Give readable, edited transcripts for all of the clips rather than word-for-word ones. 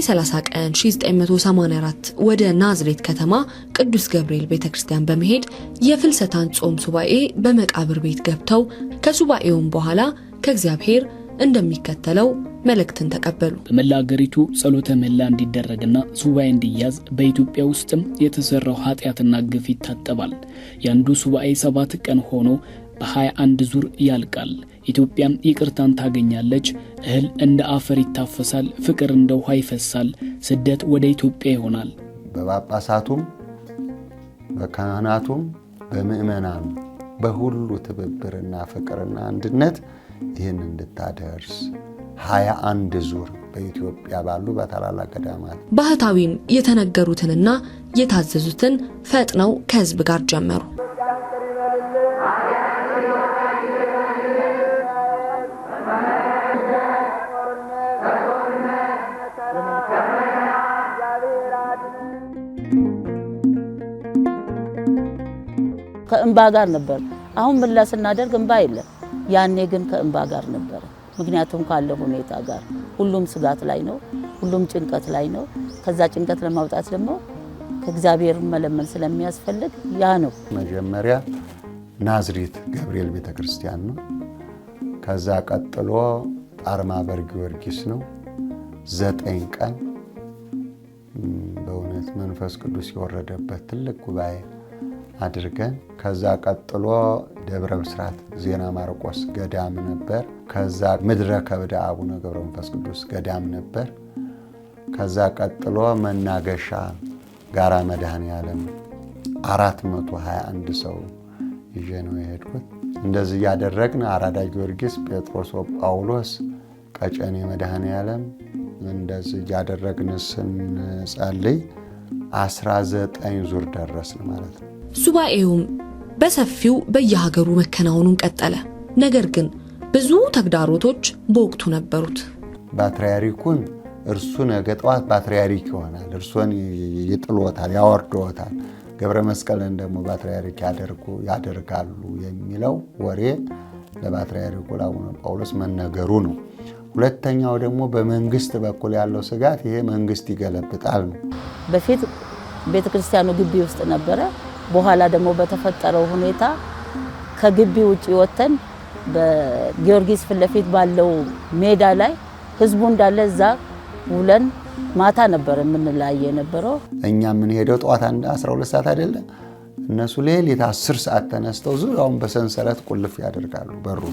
30 ቀን 1984 ወደ ናዝሬት ከተማ ቅዱስ ገብርኤል ቤተክርስቲያን በመሄድ የፍልሰታን ጾም ሱባኤ በመቃብር ቤት ገብተው ከሱባኤውም በኋላ ከእግዚአብሔር እንደሚከተለው መልእክትን ተቀበሉ። በመላ ሀገሪቱ ጸሎተ ምህላ እንዲደረግና ሱባኤ እንዲያዝ በኢትዮጵያ ውስጥም የተሰራው ኃጢያትና ግፍ ይታጠባል። ያንዱ ሱባኤ 7 ቀን ሆኖ በ21 ዙር ያልቃል። ኢትዮጵያም ይቅርታን ታገኛለች። እህል እንደ አፈር ይታፈሳል፣ ፍቅር እንደ ውሃ ይፈሳል። ስደት ወደ ኢትዮጵያ ይሆናል። በጳጳሳቱም በካህናቱም በምእመናኑ በሁሉ ትብብርና ፍቅርና አንድነት ይህን እንድታደርስ 21 ዙር በኢትዮጵያ ባሉ በታላላቅ ገዳማት ባህታዊም የተነገሩትንና የታዘዙትን ፈጥነው ከህዝብ ጋር ጀመሩ። ከእንባ ጋር ነበር። አሁን ምን ላስናደርግ እንባ የለም። ያኔ ግን ከእንባ ጋር ነበር። ምክንያቱም ካለው ሁኔታ ጋር ሁሉም ስጋት ላይ ነው፣ ሁሉም ጭንቀት ላይ ነው። ከዛ ጭንቀት ለማውጣት ደግሞ ከእግዚአብሔር መለመን ስለሚያስፈልግ ያ ነው። መጀመሪያ ናዝሬት ገብርኤል ቤተክርስቲያን ነው። ከዛ ቀጥሎ ጣርማበር ጊዮርጊስ ነው። 9 ቀን በእውነት መንፈስ ቅዱስ የወረደበት ትልቅ ጉባኤ አድርገን ከዛ ቀጥሎ ደብረ ብስራት ዜና ማርቆስ ገዳም ነበር። ከዛ ምድረ ከብደ አቡነ ገብረ መንፈስ ቅዱስ ገዳም ነበር። ከዛ ቀጥሎ መናገሻ ጋራ መድኃኔዓለም 421 ሰው ይዤ ነው የሄድኩት። እንደዚህ ያደረግን አራዳ ጊዮርጊስ፣ ጴጥሮስ ጳውሎስ፣ ቀጨኔ መድኃኔዓለም እንደዚህ ያደረግን ስንጸልይ 19 ዙር ደረስን ማለት ነው። ሱባኤውም በሰፊው በየሀገሩ መከናወኑን ቀጠለ። ነገር ግን ብዙ ተግዳሮቶች በወቅቱ ነበሩት። ፓትርያርኩን እርሱ ነገ ጠዋት ፓትርያርክ ይሆናል፣ እርሱን ይጥሎታል፣ ያወርዶታል፣ ገብረ መስቀልን ደግሞ ፓትርያርክ ያደርጋሉ የሚለው ወሬ ለፓትርያርኩ ለአቡነ ጳውሎስ መነገሩ ነው። ሁለተኛው ደግሞ በመንግስት በኩል ያለው ስጋት ይሄ መንግስት ይገለብጣል ነው። በፊት ቤተክርስቲያኑ ግቢ ውስጥ ነበረ። በኋላ ደግሞ በተፈጠረው ሁኔታ ከግቢ ውጪ ወተን በጊዮርጊስ ፊት ለፊት ባለው ሜዳ ላይ ህዝቡ እንዳለ እዛ ውለን ማታ ነበር የምንላየ ነበረው። እኛ ምን ሄደው ጠዋት 12 ሰዓት አይደለ? እነሱ ሌሊት 10 ሰዓት ተነስተው ዙሪያውን በሰንሰለት ቁልፍ ያደርጋሉ በሩ።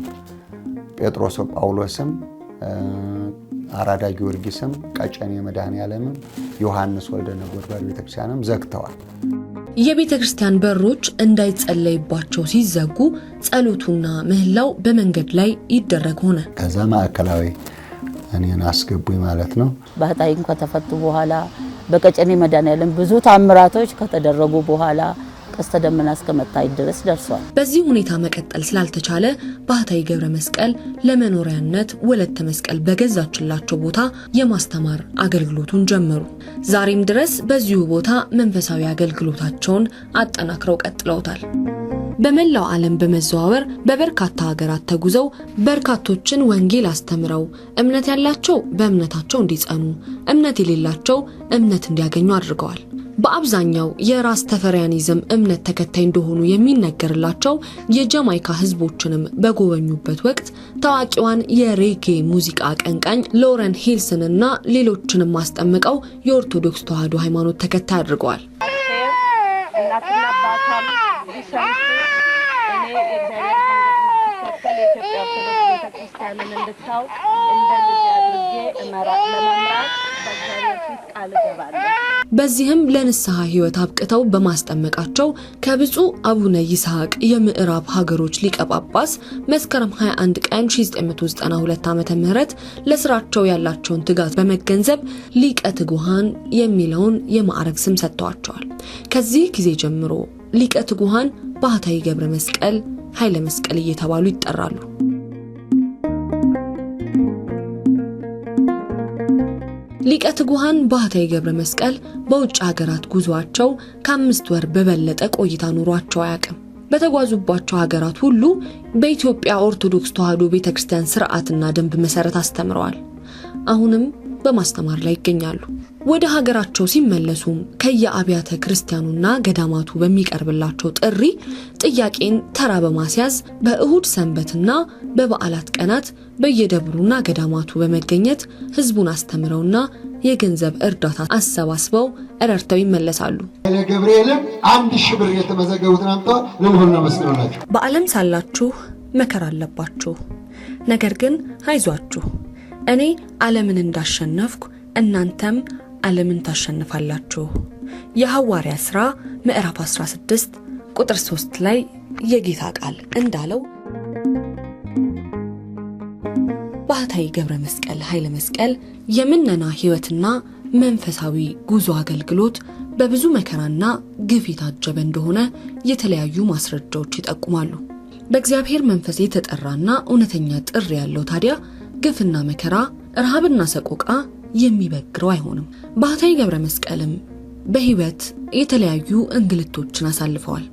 ጴጥሮስ ጳውሎስም አራዳ ጊዮርጊስም ቀጨኔ መድኃኔዓለምም ዮሐንስ ወልደ ነጎድጓድ ቤተክርስቲያንም ዘግተዋል። የቤተክርስቲያን በሮች እንዳይጸለይባቸው ሲዘጉ ጸሎቱና ምህላው በመንገድ ላይ ይደረግ ሆነ። ከዛ ማዕከላዊ እኔን አስገቡኝ ማለት ነው። ባህታዊም ከተፈቱ በኋላ በቀጨኔ መድኃኔዓለም ብዙ ታምራቶች ከተደረጉ በኋላ ቀስተ ደመና እስከመታይ ድረስ ደርሷል። በዚህ ሁኔታ መቀጠል ስላልተቻለ ባህታዊ ገብረ መስቀል ለመኖሪያነት ወለተ መስቀል በገዛችላቸው ቦታ የማስተማር አገልግሎቱን ጀመሩ። ዛሬም ድረስ በዚሁ ቦታ መንፈሳዊ አገልግሎታቸውን አጠናክረው ቀጥለውታል። በመላው ዓለም በመዘዋወር በበርካታ ሀገራት ተጉዘው በርካቶችን ወንጌል አስተምረው እምነት ያላቸው በእምነታቸው እንዲጸኑ፣ እምነት የሌላቸው እምነት እንዲያገኙ አድርገዋል። በአብዛኛው የራስ ተፈሪያኒዝም እምነት ተከታይ እንደሆኑ የሚነገርላቸው የጃማይካ ህዝቦችንም በጎበኙበት ወቅት ታዋቂዋን የሬጌ ሙዚቃ አቀንቃኝ ሎረን ሂልስን እና ሌሎችንም ማስጠምቀው የኦርቶዶክስ ተዋሕዶ ሃይማኖት ተከታይ አድርገዋል። በዚህም ለንስሐ ህይወት አብቅተው በማስጠመቃቸው ከብፁዕ አቡነ ይስሐቅ የምዕራብ ሀገሮች ሊቀ ጳጳስ መስከረም 21 ቀን 1992 ዓ.ም ለስራቸው ያላቸውን ትጋት በመገንዘብ ሊቀ ትጉሃን የሚለውን የማዕረግ ስም ሰጥተዋቸዋል። ከዚህ ጊዜ ጀምሮ ሊቀ ትጉሃን ባህታዊ ገብረ መስቀል ኃይለ መስቀል እየተባሉ ይጠራሉ። ሊቀ ትጉሃን ባህታዊ ገብረ መስቀል በውጭ ሀገራት ጉዟቸው ከ5 ወር በበለጠ ቆይታ ኑሯቸው አያውቅም። በተጓዙባቸው ሀገራት ሁሉ በኢትዮጵያ ኦርቶዶክስ ተዋሕዶ ቤተክርስቲያን ሥርዓትና ደንብ መሰረት አስተምረዋል። አሁንም በማስተማር ላይ ይገኛሉ። ወደ ሀገራቸው ሲመለሱም ከየአብያተ ክርስቲያኑና ገዳማቱ በሚቀርብላቸው ጥሪ ጥያቄን ተራ በማስያዝ በእሁድ ሰንበትና በበዓላት ቀናት በየደብሩና ገዳማቱ በመገኘት ህዝቡን አስተምረውና የገንዘብ እርዳታ አሰባስበው ረድተው ይመለሳሉ። ለገብርኤልም 1000 ብር የተመዘገቡትን አምጥተው ለሁሉም መስክሩላችሁ። በዓለም ሳላችሁ መከራ አለባችሁ፣ ነገር ግን አይዟችሁ፣ እኔ ዓለምን እንዳሸነፍኩ እናንተም ዓለምን ታሸንፋላችሁ። የሐዋርያ ሥራ ምዕራፍ 16 ቁጥር 3 ላይ የጌታ ቃል እንዳለው ባህታዊ ገብረ መስቀል ኃይለ መስቀል የምነና ህይወትና መንፈሳዊ ጉዞ አገልግሎት በብዙ መከራና ግፍ የታጀበ እንደሆነ የተለያዩ ማስረጃዎች ይጠቁማሉ። በእግዚአብሔር መንፈስ የተጠራና እውነተኛ ጥሪ ያለው ታዲያ ግፍና መከራ፣ ረሃብና ሰቆቃ የሚበግረው አይሆንም። ባህታዊ ገብረ መስቀልም በህይወት የተለያዩ እንግልቶችን አሳልፈዋል።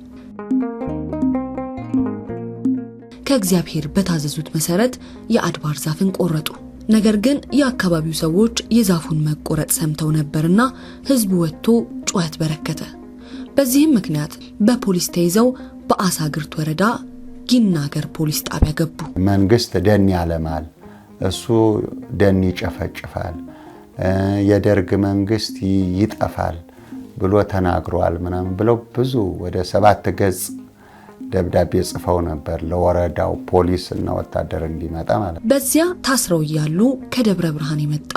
ከእግዚአብሔር በታዘዙት መሰረት የአድባር ዛፍን ቆረጡ። ነገር ግን የአካባቢው ሰዎች የዛፉን መቆረጥ ሰምተው ነበርና ህዝቡ ወጥቶ ጩኸት በረከተ። በዚህም ምክንያት በፖሊስ ተይዘው በአሳግርት ወረዳ ጊናገር ፖሊስ ጣቢያ ገቡ። መንግስት ደን ያለማል፣ እሱ ደን ይጨፈጭፋል፣ የደርግ መንግስት ይጠፋል ብሎ ተናግሯል ምናምን ብለው ብዙ ወደ 7 ገጽ ደብዳቤ ጽፈው ነበር ለወረዳው ፖሊስ እና ወታደር እንዲመጣ ማለት። በዚያ ታስረው ያሉ ከደብረ ብርሃን የመጣ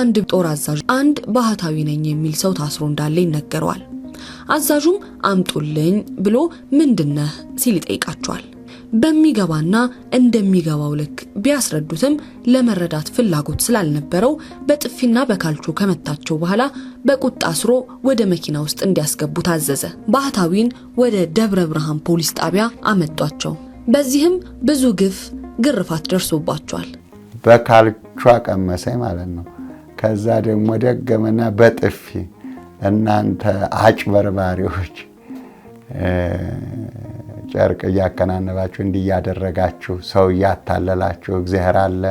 አንድ ጦር አዛዥ አንድ ባህታዊ ነኝ የሚል ሰው ታስሮ እንዳለ ይነገረዋል። አዛዡም አምጡልኝ ብሎ ምንድነህ ሲል ይጠይቃቸዋል። በሚገባና እንደሚገባው ልክ ቢያስረዱትም ለመረዳት ፍላጎት ስላልነበረው በጥፊና በካልቾ ከመታቸው በኋላ በቁጣ አስሮ ወደ መኪና ውስጥ እንዲያስገቡ ታዘዘ። ባህታዊን ወደ ደብረ ብርሃን ፖሊስ ጣቢያ አመጧቸው። በዚህም ብዙ ግፍ ግርፋት ደርሶባቸዋል። በካልቾ ቀመሰኝ ማለት ነው። ከዛ ደግሞ ደገመና በጥፊ እናንተ አጭበርባሪዎች ጨርቅ እያከናነባችሁ እንዲያደረጋችሁ ሰው ያታለላችሁ እግዚአብሔር አለ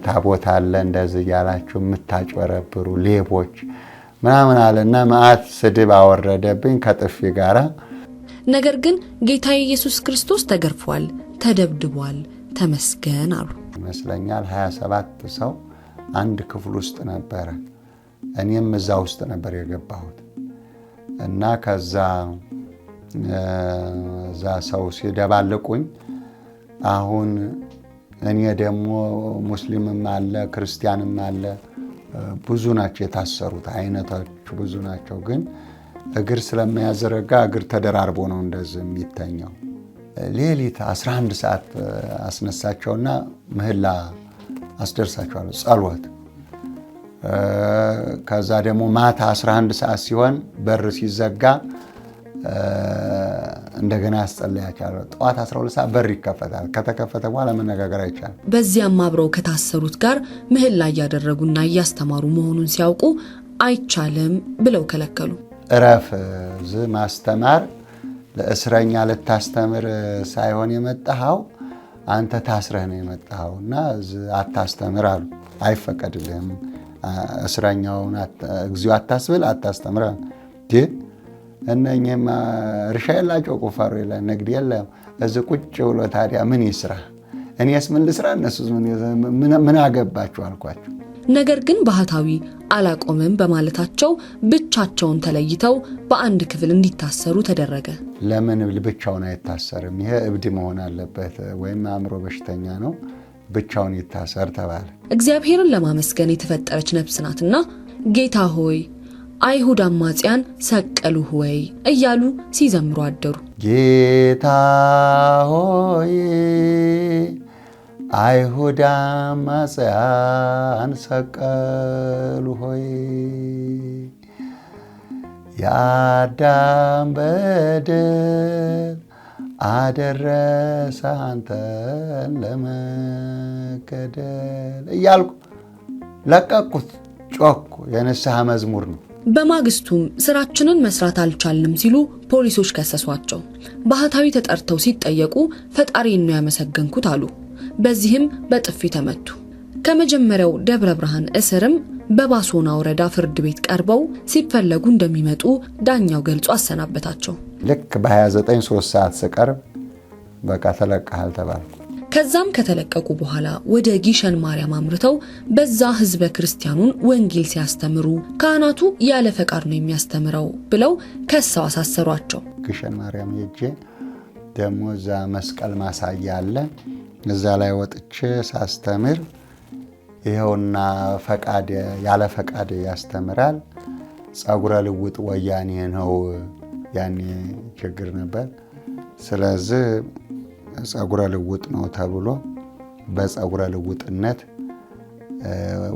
ታቦት አለ እንደዚህ ያላችሁ የምታጭበረብሩ ሌቦች ምናምን አለና መዓት ስድብ አወረደብኝ ከጥፊ ጋራ። ነገር ግን ጌታ ኢየሱስ ክርስቶስ ተገርፏል፣ ተደብድቧል፣ ተመስገን አሉ። ይመስለኛል 27 ሰው አንድ ክፍል ውስጥ ነበረ። እኔም እዛ ውስጥ ነበር የገባሁት እና ከዛ ሰው ሲደባልቁኝ አሁን እኔ ደግሞ ሙስሊምም አለ ክርስቲያንም አለ ብዙ ናቸው የታሰሩት፣ አይነቶች ብዙ ናቸው። ግን እግር ስለማያዘረጋ እግር ተደራርቦ ነው እንደዚህ የሚተኛው። ሌሊት 11 ሰዓት አስነሳቸውና ምህላ አስደርሳቸዋለሁ ጸሎት። ከዛ ደግሞ ማታ 11 ሰዓት ሲሆን በር ሲዘጋ እንደገና ያስጸልያቻለሁ። ጠዋት 12 ሰዓት በር ይከፈታል። ከተከፈተ በኋላ መነጋገር አይቻልም። በዚያም አብረው ከታሰሩት ጋር ምህላ እያደረጉና እያስተማሩ መሆኑን ሲያውቁ አይቻልም ብለው ከለከሉ። እረፍ፣ ማስተማር ለእስረኛ ልታስተምር ሳይሆን የመጣኸው አንተ ታስረህ ነው የመጣኸውና አታስተምር አሉ። አይፈቀድልህም፣ እስረኛውን እግዚኦ አታስብል፣ አታስተምር። እነኚህማ እርሻ የላቸው ቁፋሮ የለ ንግድ የለም። እዚህ ቁጭ ብሎ ታዲያ ምን ይስራ? እኔስ ምን ልስራ? እነሱስ ምን አገባቸው አልኳቸው። ነገር ግን ባህታዊ አላቆምም በማለታቸው ብቻቸውን ተለይተው በአንድ ክፍል እንዲታሰሩ ተደረገ። ለምን ብቻውን አይታሰርም? ይሄ እብድ መሆን አለበት ወይም አእምሮ በሽተኛ ነው፣ ብቻውን ይታሰር ተባለ። እግዚአብሔርን ለማመስገን የተፈጠረች ነፍስ ናትና ጌታ ሆይ አይሁድ አማጽያን ሰቀሉህ ወይ እያሉ ሲዘምሩ አደሩ። ጌታ ሆይ አይሁድ አማጽያን ሰቀሉህ ሆይ የአዳም በደል አደረሰ አንተን ለመገደል እያልኩ ለቀቁት። ጮኩ። የንስሐ መዝሙር ነው። በማግስቱም ስራችንን መስራት አልቻልንም ሲሉ ፖሊሶች ከሰሷቸው። ባህታዊ ተጠርተው ሲጠየቁ ፈጣሪን ነው ያመሰገንኩት አሉ። በዚህም በጥፊ ተመቱ። ከመጀመሪያው ደብረ ብርሃን እስርም በባሶና ወረዳ ፍርድ ቤት ቀርበው ሲፈለጉ እንደሚመጡ ዳኛው ገልጾ አሰናበታቸው። ልክ በ29 3 ሰዓት ስቀርብ በቃ ተለቀሃል ተባልኩ። ከዛም ከተለቀቁ በኋላ ወደ ጊሸን ማርያም አምርተው በዛ ህዝበ ክርስቲያኑን ወንጌል ሲያስተምሩ ካህናቱ ያለ ፈቃድ ነው የሚያስተምረው ብለው ከሰው አሳሰሯቸው። ጊሸን ማርያም ሄጄ ደግሞ እዛ መስቀል ማሳያ አለ፣ እዛ ላይ ወጥቼ ሳስተምር ይሄውና ፈቃድ ያለ ፈቃድ ያስተምራል፣ ጸጉረ ልውጥ ወያኔ ነው። ያኔ ችግር ነበር። ስለዚህ ጸጉረ ልውጥ ነው ተብሎ በጸጉረ ልውጥነት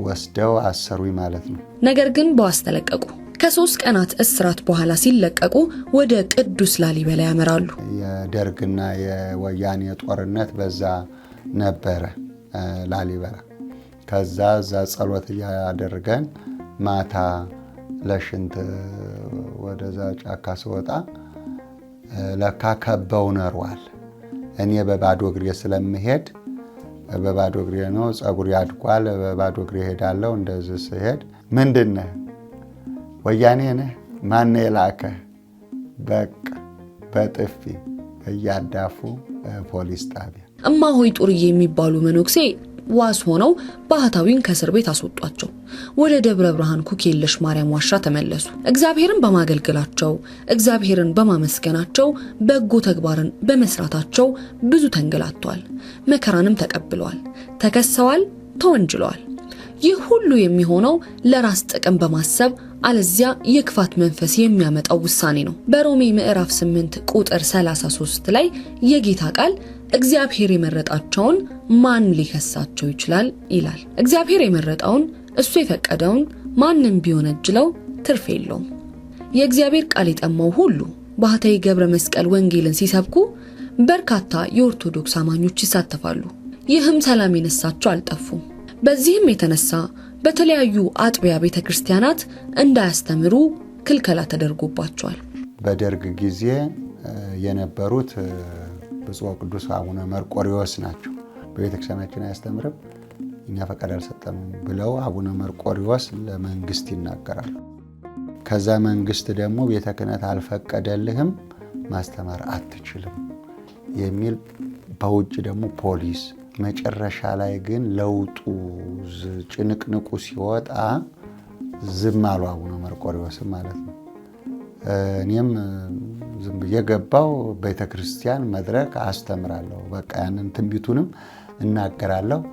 ወስደው አሰሩኝ ማለት ነው። ነገር ግን በዋስ ተለቀቁ። ከ3 ቀናት እስራት በኋላ ሲለቀቁ ወደ ቅዱስ ላሊበላ ያመራሉ። የደርግና የወያኔ ጦርነት በዛ ነበረ ላሊበላ። ከዛ እዛ ጸሎት ያደርገን ማታ ለሽንት ወደዛ ጫካ ስወጣ ለካ ከበው ነሯል። እኔ በባዶ እግሬ ስለምሄድ በባዶ እግሬ ነው፣ ጸጉር ያድጓል፣ በባዶ እግሬ ሄዳለሁ። እንደዚህ ስሄድ ምንድነህ ወያኔ ነህ? ማን የላከ? በቃ በጥፊ እያዳፉ ፖሊስ ጣቢያ። እማሆይ ጡርዬ የሚባሉ መነኩሴ ዋስ ሆነው ባህታዊን ከእስር ቤት አስወጧቸው። ወደ ደብረ ብርሃን ኩክየለሽ ማርያም ዋሻ ተመለሱ። እግዚአብሔርን በማገልገላቸው እግዚአብሔርን በማመስገናቸው በጎ ተግባርን በመስራታቸው ብዙ ተንገላተዋል፣ መከራንም ተቀብለዋል፣ ተከሰዋል፣ ተወንጅለዋል። ይህ ሁሉ የሚሆነው ለራስ ጥቅም በማሰብ አለዚያ የክፋት መንፈስ የሚያመጣው ውሳኔ ነው። በሮሜ ምዕራፍ 8 ቁጥር 33 ላይ የጌታ ቃል እግዚአብሔር የመረጣቸውን ማን ሊከሳቸው ይችላል ይላል። እግዚአብሔር የመረጠውን እሱ የፈቀደውን ማንም ቢወነጅለው ትርፍ የለውም። የእግዚአብሔር ቃል የጠማው ሁሉ ባህታዊ ገብረ መስቀል ወንጌልን ሲሰብኩ በርካታ የኦርቶዶክስ አማኞች ይሳተፋሉ። ይህም ሰላም የነሳቸው አልጠፉም። በዚህም የተነሳ በተለያዩ አጥቢያ ቤተክርስቲያናት እንዳያስተምሩ ክልከላ ተደርጎባቸዋል። በደርግ ጊዜ የነበሩት ብፁዕ ቅዱስ አቡነ መርቆሪዎስ ናቸው። በቤተክርስቲያናችን አያስተምርም፣ እኛ ፈቃድ አልሰጠንም ብለው አቡነ መርቆሪዎስ ለመንግስት ይናገራሉ። ከዛ መንግስት ደግሞ ቤተ ክህነት አልፈቀደልህም፣ ማስተማር አትችልም የሚል በውጭ ደግሞ ፖሊስ። መጨረሻ ላይ ግን ለውጡ ጭንቅንቁ ሲወጣ ዝም አሉ አቡነ መርቆሪዎስም ማለት ነው። እኔም ዝም ብዬ ገባው። ቤተክርስቲያን መድረክ አስተምራለሁ፣ በቃ ያንን ትንቢቱንም እናገራለሁ።